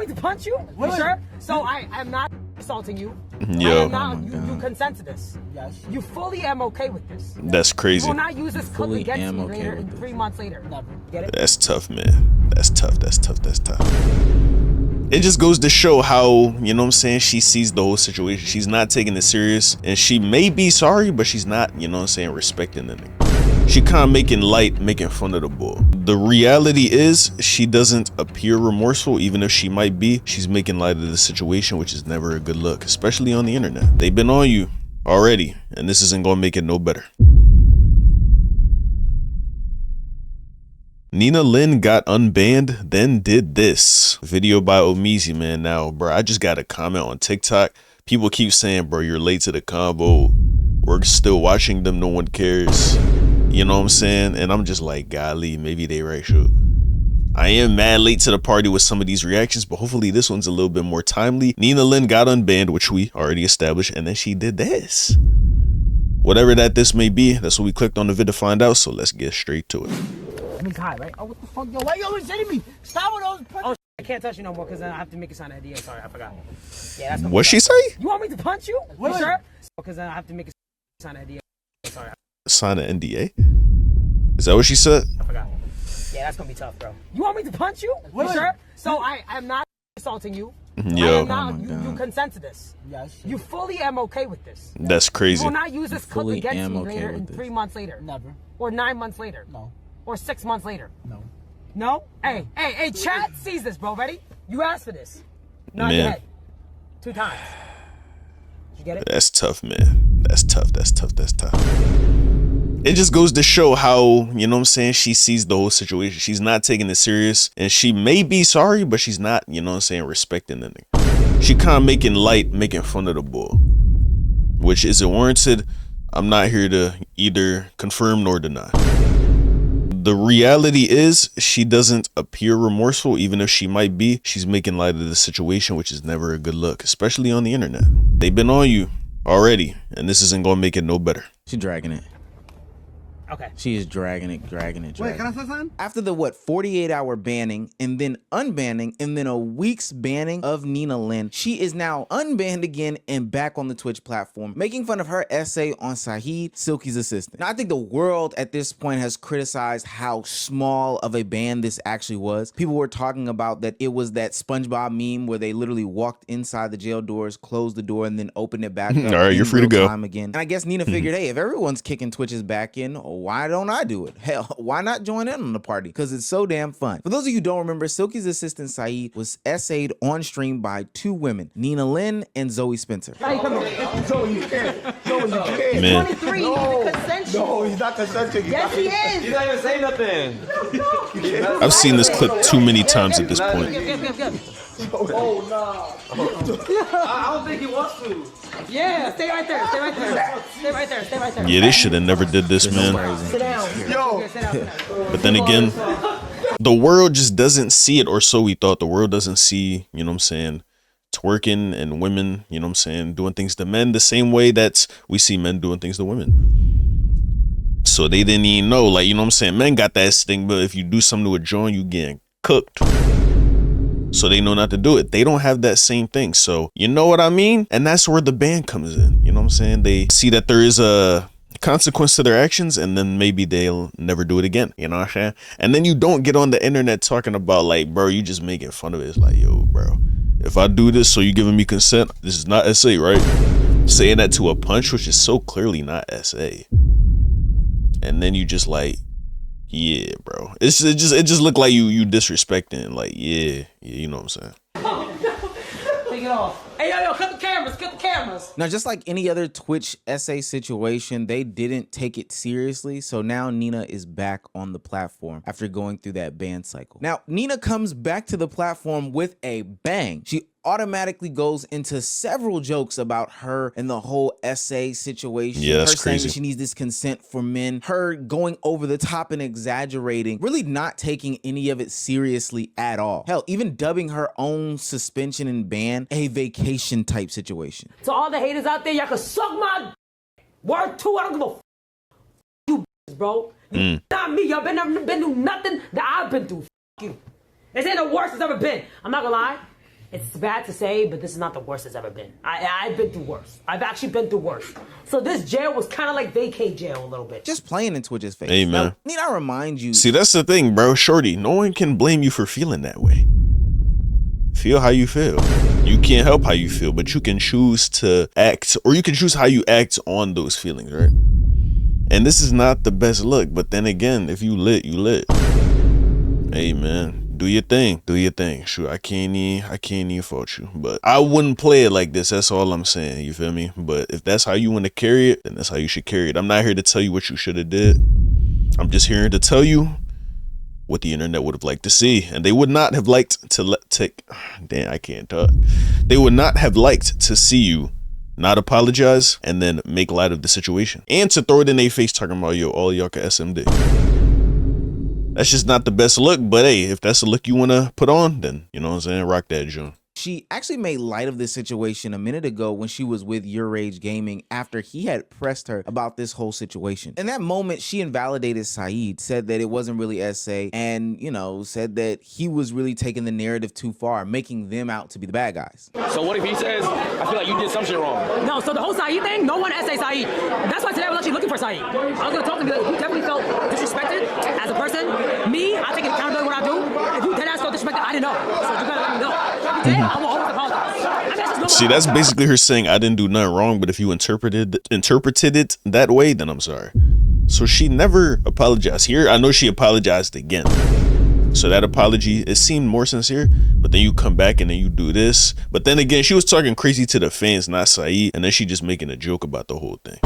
me to punch you? You sure? So I'm not assaulting you. Yo. You consent to this. Yes. You fully am okay with this. That's crazy. You will not use this clip against me later, 3 months later. Never. Get it? That's tough, man. That's tough. That's tough. That's tough. It just goes to show how, you know what I'm saying, she sees the whole situation. She's not taking it serious, and she may be sorry, but she's not, you know what I'm saying, respecting it. She kind of making light, making fun of the bull. The reality is she doesn't appear remorseful, even if she might be. She's making light of the situation, which is never a good look, especially on the internet. They've been on you already, and this isn't gonna make it no better. Nina Lin got unbanned, then did this. Video by Omizi, man. Now, bro, I just got a comment on TikTok. People keep saying, bro, you're late to the convo. We're still watching them. No one cares. You know what I'm saying? And I'm just like, golly, maybe they right, sure. I am mad late to the party with some of these reactions, but hopefully this one's a little bit more timely. Nina Lin got unbanned, which we already established, and then she did this. Whatever this may be, that's what we clicked on the vid to find out, so let's get straight to it. I mean, Kai, right? Oh, what the fuck, yo? Why you always hitting me? Stop with those punches. Oh, I can't touch you no more because then I have to make a sign of NDA. Sorry, I forgot. Yeah, that's what she say? You want me to punch you? You sure? Because then I have to make a sign of NDA. Sorry. Sign an NDA? Is that what she said? I forgot. Yeah, that's gonna be tough, bro. You want me to punch you? You sure? So I'm not assaulting you. Yo. You consent to this. Yes. You fully am okay with this. That's crazy. You will not use this clip against me later, 3 months later. Never. Or 9 months later. No. Or 6 months later. No. No? Hey, chat sees this, bro. Ready? You asked for this. Not your head. 2 times. Did you get it? That's tough, man. That's tough. That's tough. That's tough. It just goes to show how, you know what I'm saying, she sees the whole situation. She's not taking it serious, and she may be sorry, but she's not, you know what I'm saying, respecting it. She kind of making light, making fun of the bull, which isn't warranted. I'm not here to either confirm nor deny. The reality is she doesn't appear remorseful, even if she might be. She's making light of the situation, which is never a good look, especially on the internet. They've been on you already, and this isn't gonna make it no better. She's dragging it. Okay. She is dragging it. Wait, can I say something? After the 48-hour banning and then unbanning and then a week's banning of Nina Lin, she is now unbanned again and back on the Twitch platform, making fun of her essay on Saeed, Silky's assistant. Now, I think the world at this point has criticized how small of a ban this actually was. People were talking about that it was that SpongeBob meme where they literally walked inside the jail doors, closed the door, and then opened it back up. All right, you're free to go. Again. And I guess Nina figured, hey, if everyone's kicking Twitch's back in, why don't I do it? Hell, why not join in on the party? Because it's so damn fun. For those of you who don't remember, Silky's assistant Saeed was essayed on stream by 2 women, Nina Lin and Zoe Spencer. Hey, come on. Zoe, you can't. Zoe, you can't. Man. 23, he's consensual. No, he's not consensual. Yes, he is. He's not even saying nothing. I've seen this clip too many times at this point. Oh, no. I don't think he wants to. Yeah, stay right there. Stay right there. Stay right there. Stay right there. Yeah, they should have never did this, man. Sit down. Yo. Sit down. But then again, the world just doesn't see it, or so we thought. The world doesn't see, you know what I'm saying, twerking and women, you know what I'm saying, doing things to men the same way that we see men doing things to women. So they didn't even know, like, you know what I'm saying, men got that sting, but if you do something to a joint, you getting cooked. So they know not to do it. They don't have that same thing. So you know what I mean? And that's where the ban comes in. You know what I'm saying? They see that there is a consequence to their actions, and then maybe they'll never do it again. You know what I'm saying? And then you don't get on the internet talking about, like, bro, you just making fun of it. It's like, yo, bro, if I do this, so you giving me consent? This is not SA, right? Saying that to a punch, which is so clearly not SA. And then you just like, yeah, bro. It just looked like you disrespecting, like, yeah, you know what I'm saying. Take it off. Hey, yo, cut the cameras. Now, just like any other Twitch essay situation, they didn't take it seriously. So now Nina is back on the platform after going through that ban cycle. Now, Nina comes back to the platform with a bang. She automatically goes into several jokes about her and the whole essay situation. Yeah, that's her saying crazy. that she needs this consent for men, her going over the top and exaggerating, really not taking any of it seriously at all. Hell, even dubbing her own suspension and ban a vacation type situation. To all the haters out there, y'all can suck my word too. I don't give a you, bro. You not me. Y'all been through nothing that I've been through. You. This ain't the worst it's ever been. I'm not gonna lie. It's bad to say, but this is not the worst it's ever been. I've been through worse. I've actually been through worse. So this jail was kind of like vacate jail a little bit. Just playing in Twitch's face. Hey, man. Now, need I remind you? See, that's the thing, bro. Shorty, no one can blame you for feeling that way. Feel how you feel. You can't help how you feel, but you can choose to act, or you can choose how you act on those feelings, right? And this is not the best look, but then again, if you lit, you lit. Hey, man. Do your thing. Do your thing. Sure, I can't even fault you. But I wouldn't play it like this. That's all I'm saying. You feel me? But if that's how you want to carry it, then that's how you should carry it. I'm not here to tell you what you should have did. I'm just here to tell you what the internet would have liked to see. And they would not have liked to damn, I can't talk. They would not have liked to see you not apologize and then make light of the situation. And to throw it in their face talking about, yo, all y'all can SMD. That's just not the best look, but hey, if that's the look you want to put on, then, you know what I'm saying, rock that joint. She actually made light of this situation a minute ago when she was with Your Rage Gaming after he had pressed her about this whole situation. In that moment, she invalidated Saeed, said that it wasn't really SA, and, you know, said that he was really taking the narrative too far, making them out to be the bad guys. So what if he says, I feel like you did some shit wrong? No, so the whole Saeed thing, no one SA Saeed. That's why today I was actually looking for Saeed. I was going to talk to him, like, you definitely felt disrespected as a person. Me, I take accountability what I do. If you did ask felt disrespected, I didn't know. So you better let me know. If you did, I will always apologize. I mean, that's just See, that's basically her saying I didn't do nothing wrong, but if you interpreted it that way, then I'm sorry. So she never apologized. Here, I know she apologized again. So that apology, it seemed more sincere, but then you come back and then you do this. But then again, she was talking crazy to the fans, not Saeed, and then she just making a joke about the whole thing.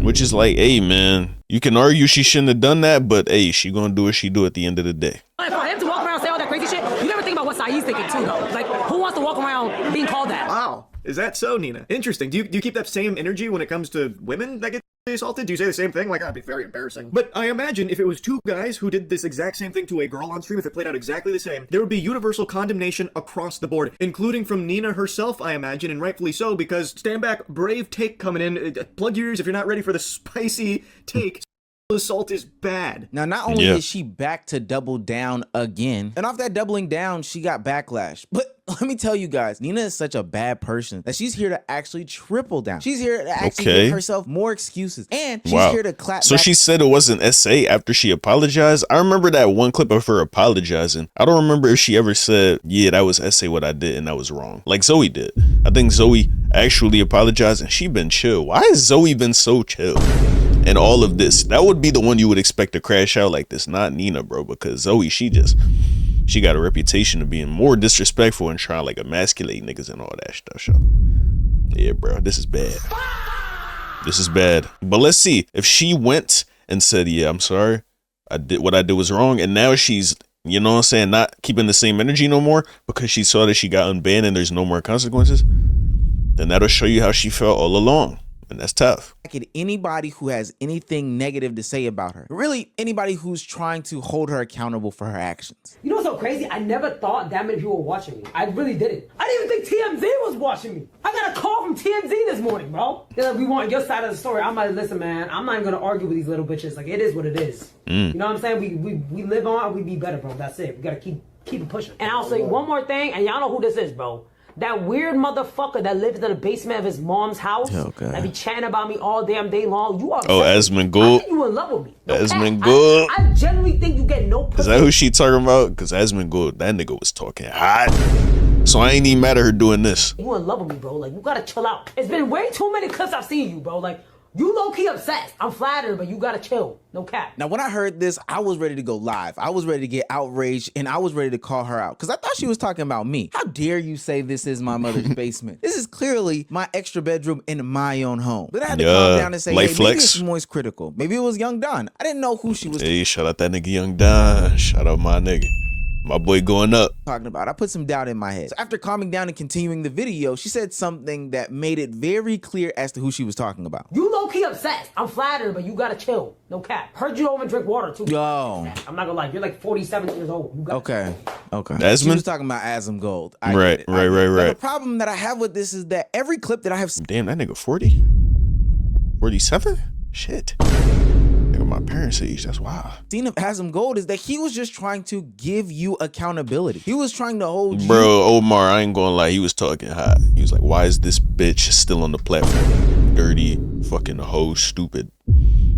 Which is like, hey, man, you can argue she shouldn't have done that, but hey, she gonna do what she do at the end of the day. For him to walk around and say all that crazy shit, you never think about what Saeed's thinking too, though. Like, who wants to walk around being called that? Wow. Is that so, Nina? Interesting. Do you keep that same energy when it comes to women that get assaulted? Do you say the same thing? Like, that'd be very embarrassing. But I imagine if it was two guys who did this exact same thing to a girl on stream, if it played out exactly the same, there would be universal condemnation across the board, including from Nina herself, I imagine, and rightfully so, because stand back, brave take coming in. Plug your ears if you're not ready for the spicy take. Assault is bad. Now, not only is she back to double down again, and off that doubling down, she got backlash. But let me tell you guys, Nina is such a bad person that she's here to actually triple down. She's here to actually give herself more excuses. And she's here to clap So back. she said it wasn't SA after she apologized. I remember that one clip of her apologizing. I don't remember if she ever said, yeah, that was SA what I did and that was wrong. Like Zoe did. I think Zoe actually apologized and she been chill. Why has Zoe been so chill? And all of this, that would be the one you would expect to crash out like this, not Nina, bro, because Zoe, she got a reputation of being more disrespectful and trying to like emasculate niggas and all that stuff. So yeah, bro, this is bad. This is bad. But let's see if she went and said, yeah, I'm sorry, what I did was wrong, and now she's, you know what I'm saying, not keeping the same energy no more because she saw that she got unbanned and there's no more consequences, then that'll show you how she felt all along. And that's tough. At anybody who has anything negative to say about her. Really, anybody who's trying to hold her accountable for her actions. You know what's so crazy? I never thought that many people were watching me. I really didn't. I didn't even think TMZ was watching me. I got a call from TMZ this morning, bro. They're like, we want your side of the story. I'm like, listen, man, I'm not even gonna argue with these little bitches. Like, it is what it is. You know what I'm saying? We live on, we be better, bro. That's it. We gotta keep it pushing. And I'll say one more thing, and y'all know who this is, bro. That weird motherfucker that lives in the basement of his mom's house that be chatting about me all damn day long. You are Asmund Gould. I think you in love with me. No Asmund Gould. I genuinely think you get no pussy. Is that who she talking about? Because Asmund Gould, that nigga was talking hot. So I ain't even mad at her doing this. You in love with me, bro. Like, you gotta chill out. It's been way too many clips I've seen you, bro. Like, you low-key obsessed. I'm flattered, but you gotta chill. No cap. Now, when I heard this, I was ready to go live. I was ready to get outraged, and I was ready to call her out because I thought she was talking about me. How dare you say this is my mother's basement? This is clearly my extra bedroom in my own home. Then I had to calm down and say, hey, maybe it's Moist Critical. Maybe it was Young Don. I didn't know who she was. Hey, shout out that nigga Young Don. Shout out my nigga. My boy going up. Talking about. I put some doubt in my head. So after calming down and continuing the video, she said something that made it very clear as to who she was talking about. You low-key obsessed. I'm flattered, but you gotta chill. No cap. Heard you don't even drink water, too. Yo. I'm not gonna lie. You're like 47 years old. You Okay. Asmund? She was talking about Asmund Gold. Right. The problem that I have with this is that every clip that I have... Damn, that nigga 40? 47? Shit. Nigga my parents' age. That's wild. Scene of Asm Gold is that he was just trying to give you accountability. He was trying to hold you. Bro, Omar, I ain't gonna lie. He was talking hot. He was like, why is this bitch still on the platform? Dirty, fucking hoe, stupid.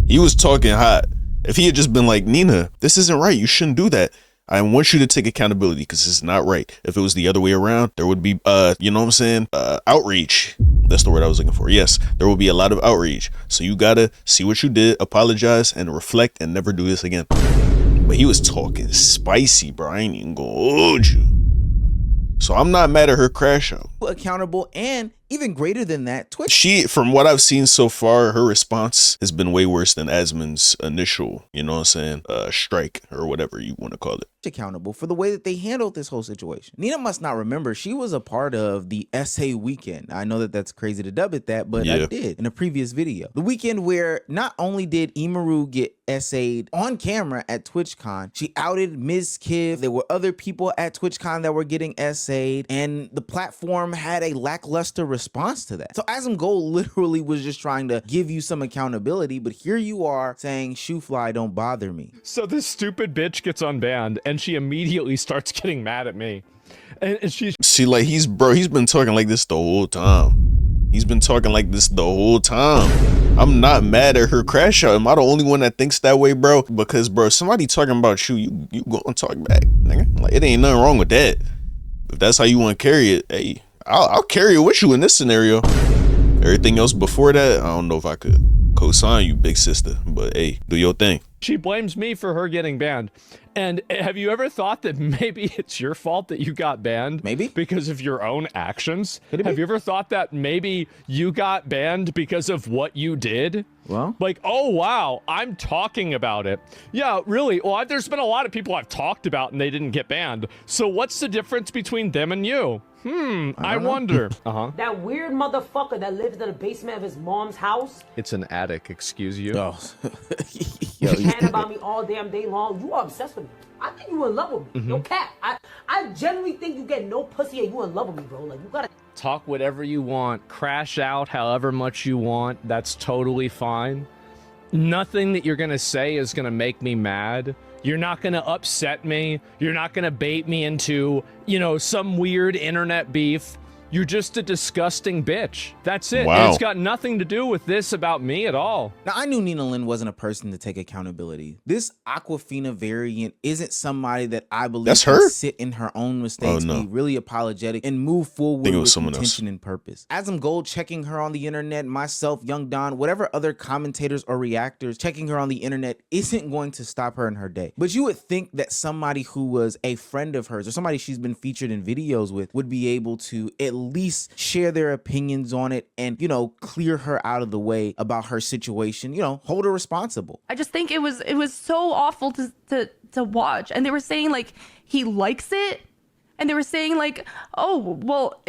He was talking hot. If he had just been like, Nina, this isn't right. You shouldn't do that. I want you to take accountability because it's not right. If it was the other way around, there would be, you know what I'm saying? Outrage. That's the word I was looking for. Yes, there will be a lot of outrage. So you gotta see what you did, apologize, and reflect, and never do this again. But he was talking spicy, bro. I ain't even gonna hold you. So I'm not mad at her crash out. Accountable, and even greater than that, Twitch. She, from what I've seen so far, her response has been way worse than Asmon's initial, you know what I'm saying, strike or whatever you want to call it. Accountable for the way that they handled this whole situation. Nina must not remember she was a part of the essay weekend. I know that that's crazy to dub it that, but I did in a previous video. The weekend where not only did Imaru get essayed on camera at TwitchCon, she outed Ms. Kiv. There were other people at TwitchCon that were getting essayed, and the platform had a lackluster response to that. So Asm Gold literally was just trying to give you some accountability, but here you are saying shoe fly don't bother me. So this stupid bitch gets unbanned and she immediately starts getting mad at me. And she's see, like, he's been talking like this the whole time. He's been talking like this the whole time. I'm not mad at her crash out. Am I the only one that thinks that way, bro? Because, bro, somebody talking about you go and talk back, nigga. Like, it ain't nothing wrong with that. If that's how you want to carry it, hey, I'll carry it with you in this scenario. Everything else before that, I don't know if I could co-sign you, big sister. But hey, do your thing. She blames me for her getting banned. And have you ever thought that maybe it's your fault that you got banned? Maybe. Because of your own actions? Have you ever thought that maybe you got banned because of what you did? Well, like, oh, wow, I'm talking about it. Yeah, really. Well, there's been a lot of people I've talked about and they didn't get banned. So what's the difference between them and you? I wonder. That weird motherfucker that lives in the basement of his mom's house. It's an attic, excuse you. oh. Caring about me all damn day long. You are obsessed with me. I think you in love with me. Yo, cat. I genuinely think you get no pussy and you in love with me, bro. Like, you gotta talk whatever you want, crash out however much you want. That's totally fine. Nothing that you're gonna say is gonna make me mad. You're not gonna upset me. You're not gonna bait me into, you know, some weird internet beef. You're just a disgusting bitch. That's it. Wow. And it's got nothing to do with this about me at all. Now, I knew Nina Lin wasn't a person to take accountability. This Aquafina variant isn't somebody that I believe That's can her? sit in her own mistakes, be really apologetic, and move forward with intention and purpose. Asm Gold checking her on the internet, myself, Young Don, whatever other commentators or reactors checking her on the internet isn't going to stop her in her day. But you would think that somebody who was a friend of hers or somebody she's been featured in videos with would be able to at least share their opinions on it and, you know, clear her out of the way about her situation, you know, hold her responsible. I just think it was so awful to watch. And they were saying like he likes it, and they were saying like, oh, well,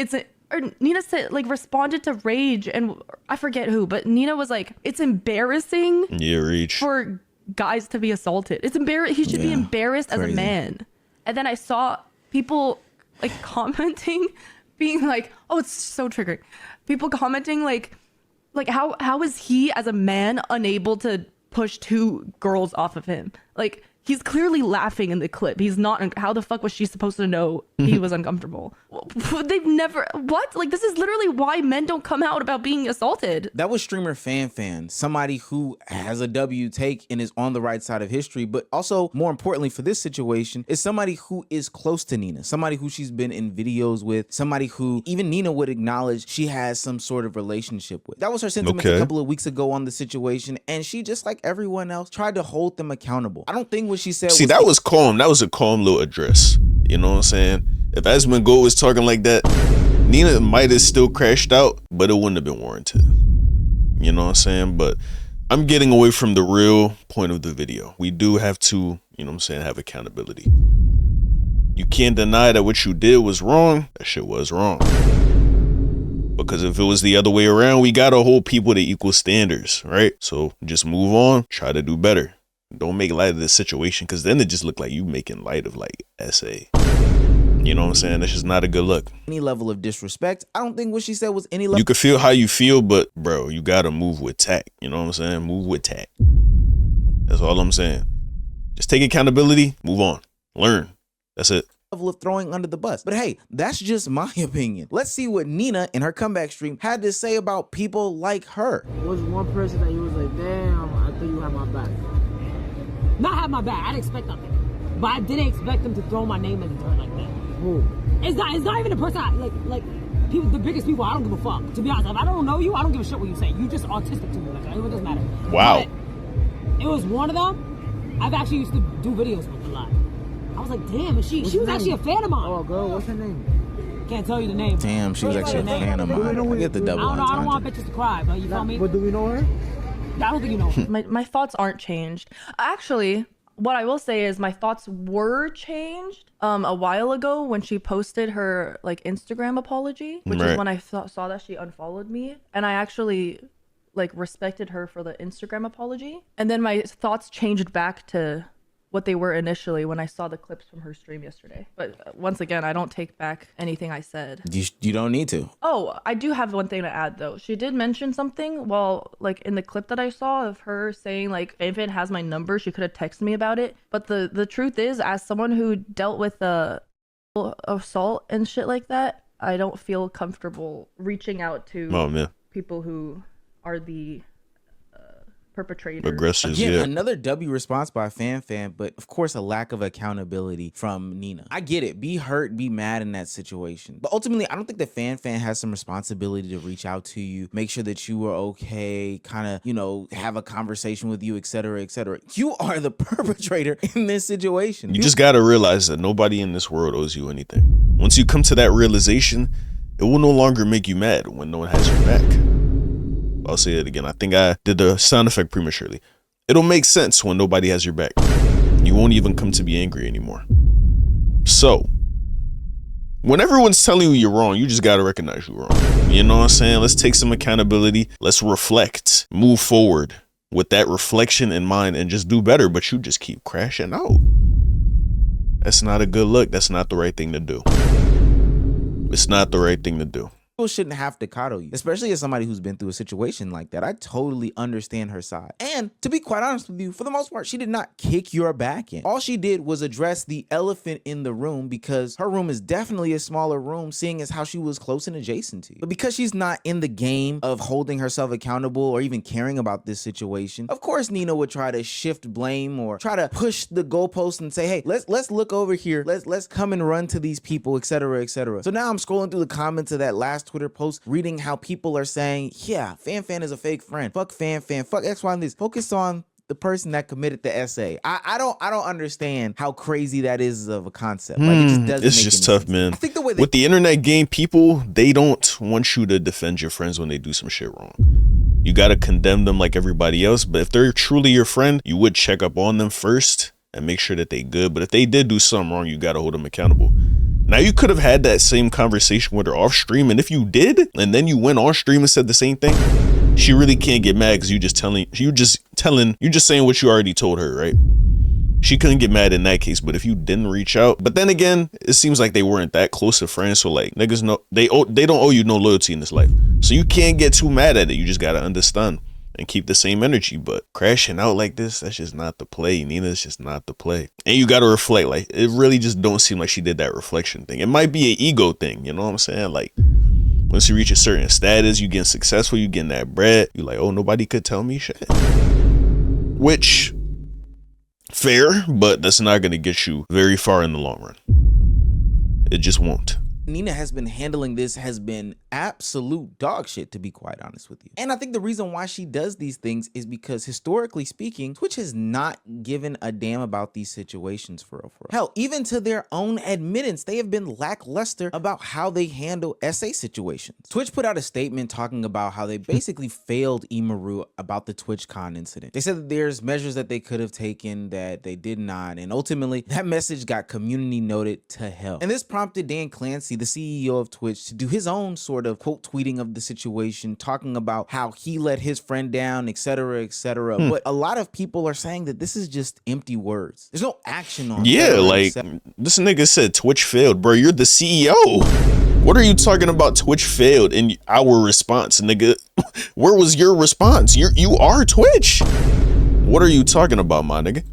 or Nina said, like, responded to Rage, and I forget who, but Nina was like, it's embarrassing Rage. for guys to be assaulted. It's embarrassing. He should be embarrassed as a man. And then I saw people like commenting, being like, oh, it's so triggering. People commenting like how is he as a man unable to push two girls off of him? Like, he's clearly laughing in the clip. He's not. How the fuck was she supposed to know he was uncomfortable? They've never. What? Like, this is literally why men don't come out about being assaulted. That was streamer Fan, somebody who has a W take and is on the right side of history, but also more importantly for this situation is somebody who is close to Nina, somebody who she's been in videos with, somebody who even Nina would acknowledge she has some sort of relationship with. That was her sentiment a couple of weeks ago on the situation, and she, just like everyone else, tried to hold them accountable. I don't think what she said that was calm. That was a calm little address. You know what I'm saying? If Asm Gold was talking like that, Nina might have still crashed out, but it wouldn't have been warranted. You know what I'm saying? But I'm getting away from the real point of the video. We do have to, you know what I'm saying, have accountability. You can't deny that what you did was wrong. That shit was wrong. Because if it was the other way around, we gotta hold people to equal standards, right? So just move on, try to do better. Don't make light of this situation, because then it just looked like you making light of like SA. You know what I'm saying? That's just not a good look. Any level of disrespect. I don't think what she said was any level. You can feel how you feel, but bro, you gotta move with tact. You know what I'm saying? Move with tact. That's all I'm saying. Just take accountability, move on, learn. That's it. Of throwing under the bus. But hey, that's just my opinion. Let's see what Nina in her comeback stream had to say about people like her. Was one person that you was like, damn, I think you had my back. Not have my back, I didn't expect nothing. But I didn't expect them to throw my name in the dirt like that. Who? It's not even a person like people, the biggest people, I don't give a fuck. To be honest, if I don't know you, I don't give a shit what you say. You just autistic to me, like it doesn't matter. Wow. But it was one of them. I've actually used to do videos with a lot. I was like, damn, and she was actually a fan of mine. Oh, girl, what's her name? Can't tell you the name. Damn, she was actually a fan of mine. I get the double I don't want bitches to cry, but you feel me? But do we know her? I don't think you know her. My thoughts aren't changed. Actually, what I will say is my thoughts were changed a while ago when she posted her like Instagram apology, which is when I saw that she unfollowed me, and I actually like respected her for the Instagram apology. And then my thoughts changed back to what they were initially when I saw the clips from her stream yesterday. But once again, I don't take back anything I said. You don't need to. Oh, I do have one thing to add though. She did mention something while like in the clip that I saw of her saying like Fanfan has my number. She could have texted me about it. But the truth is, as someone who dealt with assault and shit like that, I don't feel comfortable reaching out to people who are the perpetrators. Aggressors, Again, another W response by Fanfan, but of course a lack of accountability from Nina. I get it. Be hurt, be mad in that situation. But ultimately, I don't think that Fanfan has some responsibility to reach out to you, make sure that you are okay, kind of, you know, have a conversation with you, etc., etc. You are the perpetrator in this situation. You just got to realize that nobody in this world owes you anything. Once you come to that realization, it will no longer make you mad when no one has your back. I'll say it again. I think I did the sound effect prematurely. It'll make sense when nobody has your back. You won't even come to be angry anymore. So, when everyone's telling you you're wrong, you just gotta recognize you're wrong. You know what I'm saying? Let's take some accountability. Let's reflect. Move forward with that reflection in mind and just do better. But you just keep crashing out. That's not a good look. That's not the right thing to do. It's not the right thing to do. People shouldn't have to coddle you, especially as somebody who's been through a situation like that. I totally understand her side. And to be quite honest with you, for the most part, she did not kick your back in. All she did was address the elephant in the room, because her room is definitely a smaller room, seeing as how she was close and adjacent to you. But because she's not in the game of holding herself accountable or even caring about this situation, of course Nina would try to shift blame or try to push the goalpost and say, hey, let's look over here. Let's come and run to these people, etc., etc. So now I'm scrolling through the comments of that last Twitter post, reading how people are saying, yeah, Fanfan is a fake friend. Fuck Fanfan. Fuck X, Y, and this. Focus on the person that committed the essay. I don't understand how crazy that is of a concept. Like, it just doesn't. It's just tough, man. I think the way with the internet game, people, they don't want you to defend your friends when they do some shit wrong. You got to condemn them like everybody else. But if they're truly your friend, you would check up on them first and make sure that they good. But if they did do something wrong, you got to hold them accountable. Now, you could have had that same conversation with her off stream, and if you did, and then you went on stream and said the same thing, she really can't get mad because you just saying what you already told her, right? She couldn't get mad in that case. But if you didn't reach out, but then again, it seems like they weren't that close of friends. So like, niggas know they don't owe you no loyalty in this life. So you can't get too mad at it. You just gotta understand and keep the same energy. But crashing out like this, that's just not the play. Nina's just not the play. And you gotta reflect. Like, it really just don't seem like she did that reflection thing. It might be an ego thing, you know what I'm saying? Like, once you reach a certain status, you getting successful, you getting that bread, you like, oh, nobody could tell me shit. Which, fair, but that's not gonna get you very far in the long run. It just won't. Nina has been handling this has been absolute dog shit, to be quite honest with you. And I think the reason why she does these things is because, historically speaking, Twitch has not given a damn about these situations for real. Hell, even to their own admittance, they have been lackluster about how they handle essay situations. Twitch put out a statement talking about how they basically failed Imaru about the TwitchCon incident. They said that there's measures that they could have taken that they did not, and ultimately that message got community noted to hell. And this prompted Dan Clancy, the CEO of Twitch, to do his own sort of quote tweeting of the situation, talking about how he let his friend down, etc., etc. But a lot of people are saying that this is just empty words. There's no action on it. Yeah, like, this nigga said Twitch failed. Bro, you're the CEO. What are you talking about? Twitch failed in our response, nigga? Where was your response? You are Twitch. What are you talking about, my nigga?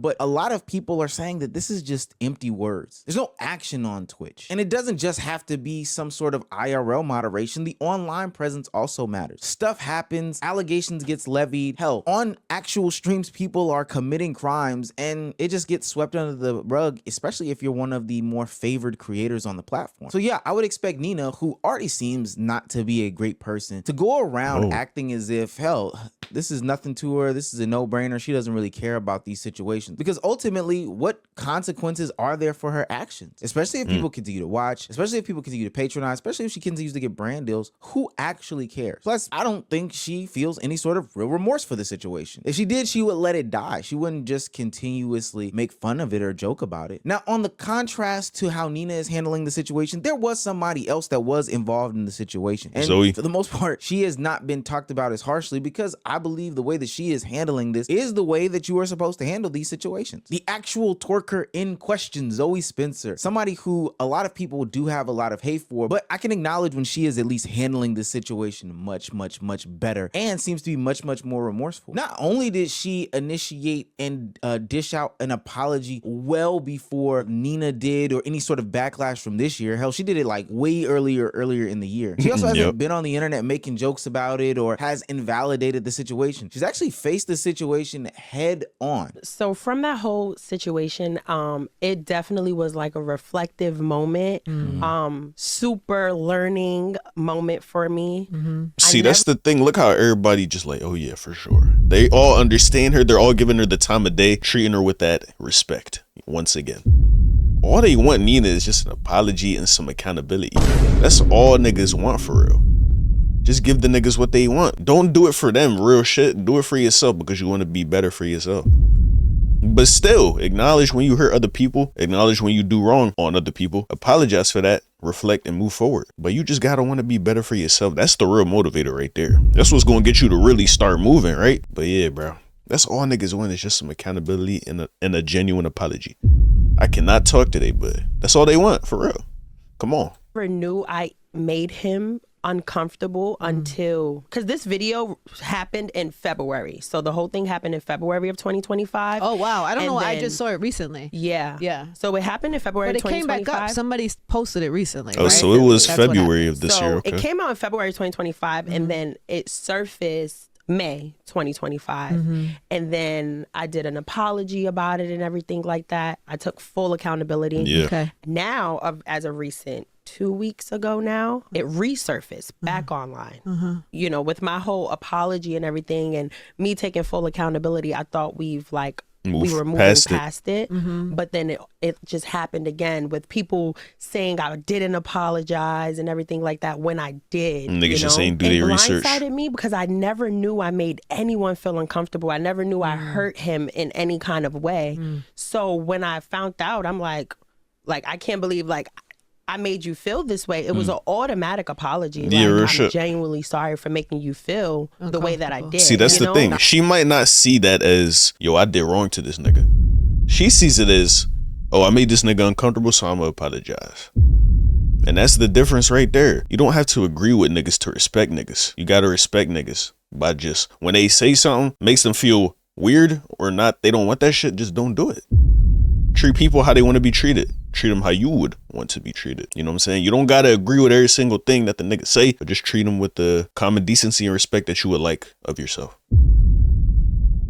But a lot of people are saying that this is just empty words. There's no action on Twitch. And it doesn't just have to be some sort of IRL moderation. The online presence also matters. Stuff happens, allegations gets levied. Hell, on actual streams, people are committing crimes and it just gets swept under the rug, especially if you're one of the more favored creators on the platform. So yeah, I would expect Nina, who already seems not to be a great person, to go around acting as if, hell, this is nothing to her. This is a no-brainer. She doesn't really care about these situations, because ultimately, what consequences are there for her actions? Especially if people continue to watch, especially if people continue to patronize, especially if she continues to get brand deals. Who actually cares? Plus, I don't think she feels any sort of real remorse for the situation. If she did, she would let it die. She wouldn't just continuously make fun of it or joke about it. Now, on the contrast to how Nina is handling the situation, there was somebody else that was involved in the situation. And Zoe, for the most part, she has not been talked about as harshly, because I believe the way that she is handling this is the way that you are supposed to handle these situations. The actual twerker in question, Zoe Spencer, somebody who a lot of people do have a lot of hate for, but I can acknowledge when she is at least handling this situation much, much, much better and seems to be much, much more remorseful. Not only did she initiate and dish out an apology well before Nina did, or any sort of backlash from this year. Hell, she did it like way earlier in the year. She also hasn't been on the internet making jokes about it or has invalidated the situation. She's actually faced the situation head on. So from that whole situation, it definitely was like a reflective moment, super learning moment for me. See, that's the thing. Look how everybody just like, oh yeah, for sure. They all understand her. They're all giving her the time of day, treating her with that respect. Once again, all they want, Nina, is just an apology and some accountability. That's all niggas want, for real. Just give the niggas what they want. Don't do it for them, real shit. Do it for yourself, because you want to be better for yourself. But still, acknowledge when you hurt other people. Acknowledge when you do wrong on other people. Apologize for that. Reflect and move forward. But you just gotta want to be better for yourself. That's the real motivator right there. That's what's gonna get you to really start moving, right? But yeah, bro, that's all niggas want, is just some accountability and a genuine apology. I cannot talk today, but that's all they want, for real. Come on. I never knew I made him uncomfortable until, because this video happened in February. So the whole thing happened in February of 2025. Oh, wow. I don't know. I just saw it recently. Yeah. So it happened in February but it 2025. came back up. Somebody posted it recently. Oh, right? so it was That's February of this year. Okay. It came out in February 2025, and then it surfaced May 2025. And then I did an apology about it and everything like that. I took full accountability. Yeah. Okay. Now, as of recent, 2 weeks ago now, it resurfaced back online. You know, with my whole apology and everything and me taking full accountability, I thought we were moving past it. But then it just happened again with people saying I didn't apologize and everything like that when I did. Niggas just saying do their research. It blindsided me because I never knew I made anyone feel uncomfortable. I never knew I hurt him in any kind of way. So when I found out, I'm like I can't believe I made you feel this way. It was an automatic apology. I'm genuinely sorry for making you feel the way that I did. See, that's the thing. She might not see that as, yo, I did wrong to this nigga. She sees it as, oh, I made this nigga uncomfortable, so I'm gonna apologize. And that's the difference right there. You don't have to agree with niggas to respect niggas. You gotta respect niggas by just, when they say something, makes them feel weird or not, they don't want that shit, just don't do it. Treat people how they want to be treated. Treat them how you would want to be treated. You know what I'm saying? You don't got to agree with every single thing that the niggas say, but just treat them with the common decency and respect that you would like of yourself.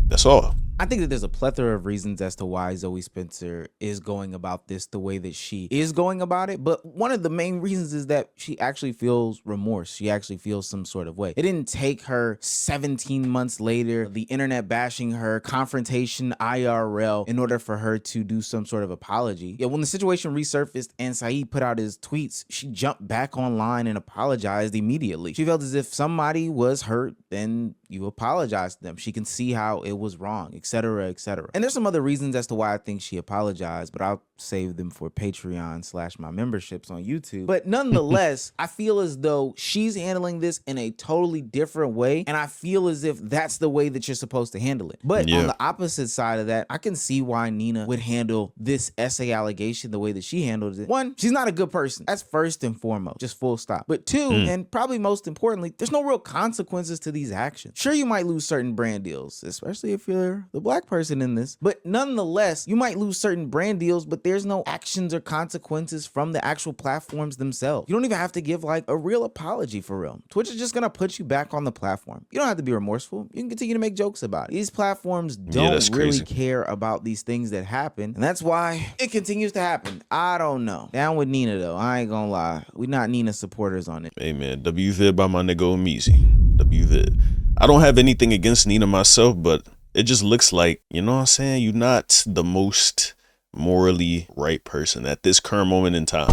That's all. I think that there's a plethora of reasons as to why Zoe Spencer is going about this the way that she is going about it. But one of the main reasons is that she actually feels remorse. She actually feels some sort of way. It didn't take her 17 months later, the internet bashing her, confrontation IRL, in order for her to do some sort of apology. Yeah, when the situation resurfaced and Saeed put out his tweets, she jumped back online and apologized immediately. She felt as if somebody was hurt, then you apologize to them. She can see how it was wrong, etc., etc. And there's some other reasons as to why I think she apologized, but I'll save them for Patreon / my memberships on YouTube. But nonetheless, I feel as though she's handling this in a totally different way. And I feel as if that's the way that you're supposed to handle it. But on the opposite side of that, I can see why Nina would handle this essay allegation the way that she handled it. One, she's not a good person. That's first and foremost, just full stop. But two, and probably most importantly, there's no real consequences to these actions. Sure, you might lose certain brand deals, especially if you're the black person in this. But nonetheless, you might lose certain brand deals, but there's no actions or consequences from the actual platforms themselves. You don't even have to give like a real apology for real. Twitch is just gonna put you back on the platform. You don't have to be remorseful. You can continue to make jokes about it. These platforms don't really care about these things that happen, and that's why it continues to happen. I don't know. Down with Nina though. I ain't gonna lie. We not Nina supporters on it. Hey man, WVid by my nigga Omeezy. WVid. I don't have anything against Nina myself, but it just looks like, you know what I'm saying, you're not the most morally right person at this current moment in time.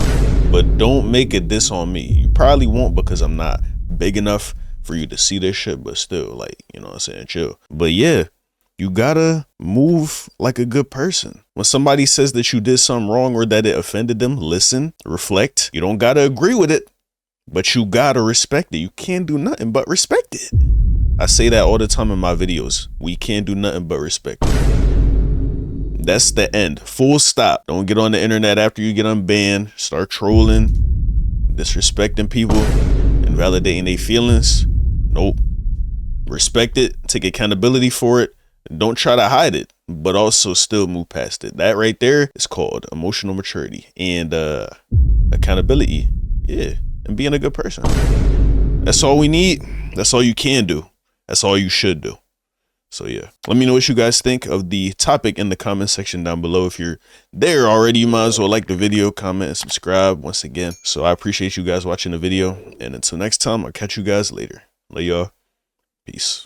But don't make it this on me. You probably won't, because I'm not big enough for you to see this shit, but still, like, you know what I'm saying, chill. But yeah, you gotta move like a good person. When somebody says that you did something wrong or that it offended them, listen, reflect. You don't gotta agree with it, but you gotta respect it. You can't do nothing but respect it. I say that all the time in my videos. We can't do nothing but respect it. That's the end. Full stop. Don't get on the internet after you get unbanned. Start trolling, disrespecting people, invalidating their feelings. Nope. Respect it. Take accountability for it. Don't try to hide it, but also still move past it. That right there is called emotional maturity and accountability. Yeah. And being a good person. That's all we need. That's all you can do. That's all you should do. So yeah, let me know what you guys think of the topic in the comment section down below. If you're there already, you might as well like the video, comment, and subscribe once again. So I appreciate you guys watching the video, and until next time, I'll catch you guys later. Love y'all. Peace.